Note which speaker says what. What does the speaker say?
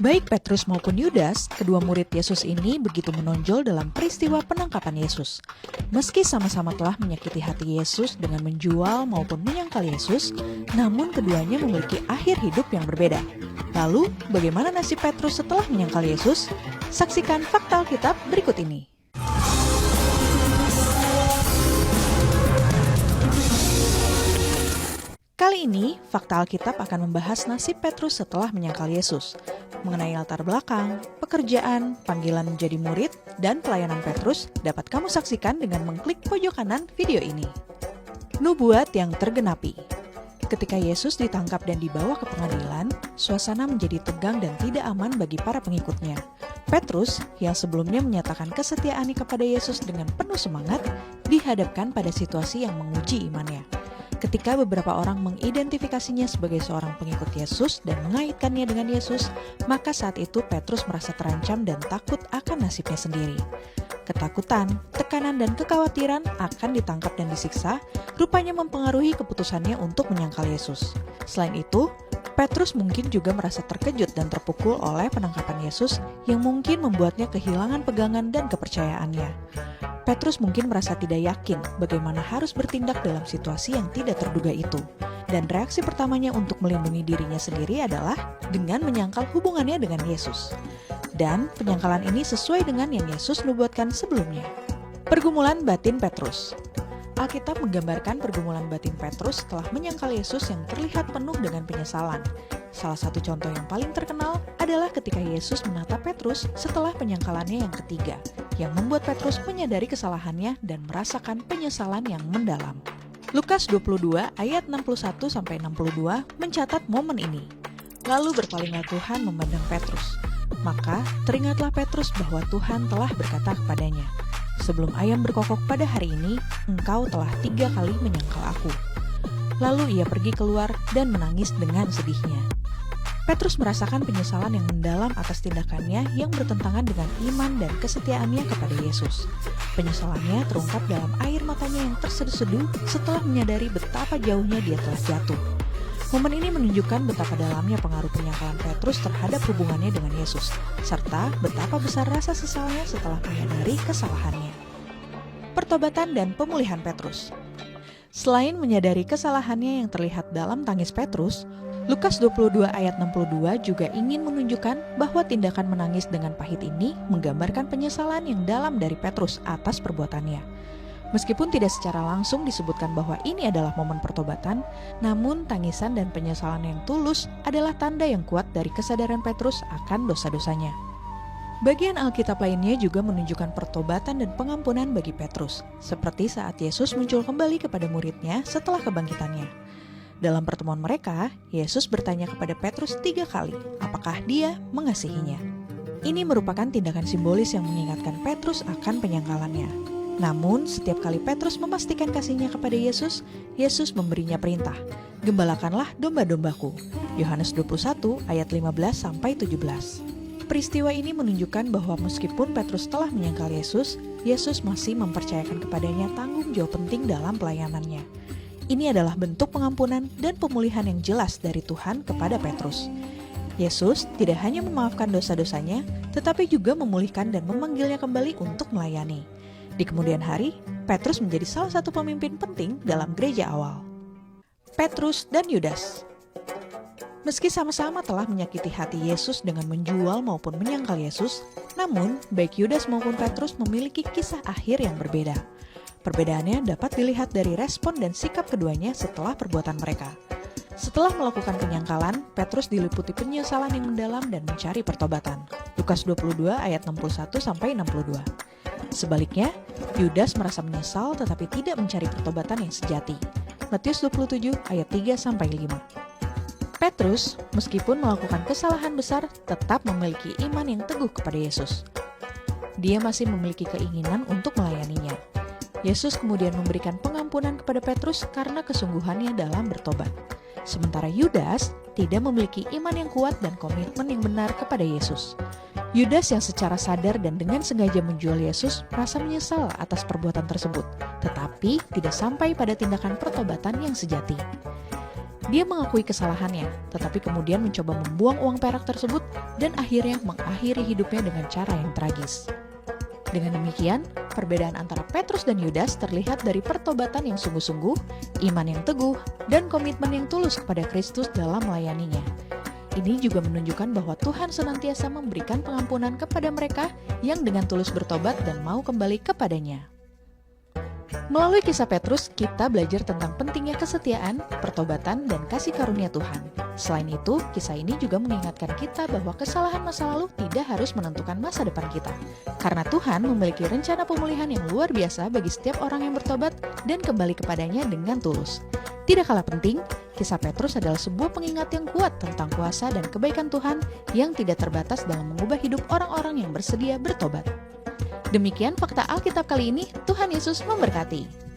Speaker 1: Baik Petrus maupun Yudas, kedua murid Yesus ini begitu menonjol dalam peristiwa penangkapan Yesus. Meski sama-sama telah menyakiti hati Yesus dengan menjual maupun menyangkal Yesus, namun keduanya memiliki akhir hidup yang berbeda. Lalu, bagaimana nasib Petrus setelah menyangkal Yesus? Saksikan fakta Alkitab berikut ini. Kali ini, fakta Alkitab akan membahas nasib Petrus setelah menyangkal Yesus. Mengenai latar belakang, pekerjaan, panggilan menjadi murid, dan pelayanan Petrus dapat kamu saksikan dengan mengklik pojok kanan video ini. Nubuat yang tergenapi. Ketika Yesus ditangkap dan dibawa ke pengadilan, suasana menjadi tegang dan tidak aman bagi para pengikutnya. Petrus, yang sebelumnya menyatakan kesetiaannya kepada Yesus dengan penuh semangat, dihadapkan pada situasi yang menguji imannya. Ketika beberapa orang mengidentifikasinya sebagai seorang pengikut Yesus dan mengaitkannya dengan Yesus, maka saat itu Petrus merasa terancam dan takut akan nasibnya sendiri. Ketakutan, tekanan, dan kekhawatiran akan ditangkap dan disiksa, rupanya mempengaruhi keputusannya untuk menyangkal Yesus. Selain itu, Petrus mungkin juga merasa terkejut dan terpukul oleh penangkapan Yesus yang mungkin membuatnya kehilangan pegangan dan kepercayaannya. Petrus mungkin merasa tidak yakin bagaimana harus bertindak dalam situasi yang tidak terduga itu. Dan reaksi pertamanya untuk melindungi dirinya sendiri adalah dengan menyangkal hubungannya dengan Yesus. Dan penyangkalan ini sesuai dengan yang Yesus nubuatkan sebelumnya. Pergumulan batin Petrus. Alkitab menggambarkan pergumulan batin Petrus setelah menyangkal Yesus yang terlihat penuh dengan penyesalan. Salah satu contoh yang paling terkenal adalah ketika Yesus menatap Petrus setelah penyangkalannya yang ketiga, yang membuat Petrus menyadari kesalahannya dan merasakan penyesalan yang mendalam. Lukas 22 ayat 61-62 mencatat momen ini. Lalu berpalinglah Tuhan memandang Petrus. Maka teringatlah Petrus bahwa Tuhan telah berkata kepadanya, "Sebelum ayam berkokok pada hari ini, engkau telah 3 kali menyangkal aku." Lalu ia pergi keluar dan menangis dengan sedihnya. Petrus merasakan penyesalan yang mendalam atas tindakannya yang bertentangan dengan iman dan kesetiaannya kepada Yesus. Penyesalannya terungkap dalam air matanya yang terseduh-seduh setelah menyadari betapa jauhnya dia telah jatuh. Momen ini menunjukkan betapa dalamnya pengaruh penyangkalan Petrus terhadap hubungannya dengan Yesus, serta betapa besar rasa sesalnya setelah menyadari kesalahannya. Pertobatan dan pemulihan Petrus. Selain menyadari kesalahannya yang terlihat dalam tangis Petrus, Lukas 22 ayat 62 juga ingin menunjukkan bahwa tindakan menangis dengan pahit ini menggambarkan penyesalan yang dalam dari Petrus atas perbuatannya. Meskipun tidak secara langsung disebutkan bahwa ini adalah momen pertobatan, namun tangisan dan penyesalan yang tulus adalah tanda yang kuat dari kesadaran Petrus akan dosa-dosanya. Bagian Alkitab lainnya juga menunjukkan pertobatan dan pengampunan bagi Petrus, seperti saat Yesus muncul kembali kepada muridnya setelah kebangkitannya. Dalam pertemuan mereka, Yesus bertanya kepada Petrus 3 kali, apakah dia mengasihinya. Ini merupakan tindakan simbolis yang mengingatkan Petrus akan penyangkalannya. Namun, setiap kali Petrus memastikan kasihnya kepada Yesus, Yesus memberinya perintah, "Gembalakanlah domba-dombaku." Yohanes 21 ayat 15-17. Peristiwa ini menunjukkan bahwa meskipun Petrus telah menyangkal Yesus, Yesus masih mempercayakan kepadanya tanggung jawab penting dalam pelayanannya. Ini adalah bentuk pengampunan dan pemulihan yang jelas dari Tuhan kepada Petrus. Yesus tidak hanya memaafkan dosa-dosanya, tetapi juga memulihkan dan memanggilnya kembali untuk melayani. Di kemudian hari, Petrus menjadi salah satu pemimpin penting dalam gereja awal. Petrus dan Yudas. Meski sama-sama telah menyakiti hati Yesus dengan menjual maupun menyangkal Yesus, namun baik Yudas maupun Petrus memiliki kisah akhir yang berbeda. Perbedaannya dapat dilihat dari respon dan sikap keduanya setelah perbuatan mereka. Setelah melakukan penyangkalan, Petrus diliputi penyesalan yang mendalam dan mencari pertobatan. Lukas 22 ayat 61-62. Sebaliknya, Yudas merasa menyesal tetapi tidak mencari pertobatan yang sejati. Matius 27 ayat 3-5. Petrus, meskipun melakukan kesalahan besar, tetap memiliki iman yang teguh kepada Yesus. Dia masih memiliki keinginan untuk melayaninya. Yesus kemudian memberikan pengampunan kepada Petrus karena kesungguhannya dalam bertobat. Sementara Yudas tidak memiliki iman yang kuat dan komitmen yang benar kepada Yesus. Yudas yang secara sadar dan dengan sengaja menjual Yesus merasa menyesal atas perbuatan tersebut, tetapi tidak sampai pada tindakan pertobatan yang sejati. Dia mengakui kesalahannya, tetapi kemudian mencoba membuang uang perak tersebut dan akhirnya mengakhiri hidupnya dengan cara yang tragis. Dengan demikian, perbedaan antara Petrus dan Yudas terlihat dari pertobatan yang sungguh-sungguh, iman yang teguh, dan komitmen yang tulus kepada Kristus dalam melayaninya. Ini juga menunjukkan bahwa Tuhan senantiasa memberikan pengampunan kepada mereka yang dengan tulus bertobat dan mau kembali kepadanya. Melalui kisah Petrus, kita belajar tentang pentingnya kesetiaan, pertobatan, dan kasih karunia Tuhan. Selain itu, kisah ini juga mengingatkan kita bahwa kesalahan masa lalu tidak harus menentukan masa depan kita. Karena Tuhan memiliki rencana pemulihan yang luar biasa bagi setiap orang yang bertobat dan kembali kepadanya dengan tulus. Tidak kalah penting, kisah Petrus adalah sebuah pengingat yang kuat tentang kuasa dan kebaikan Tuhan yang tidak terbatas dalam mengubah hidup orang-orang yang bersedia bertobat. Demikian fakta Alkitab kali ini. Tuhan Yesus memberkati.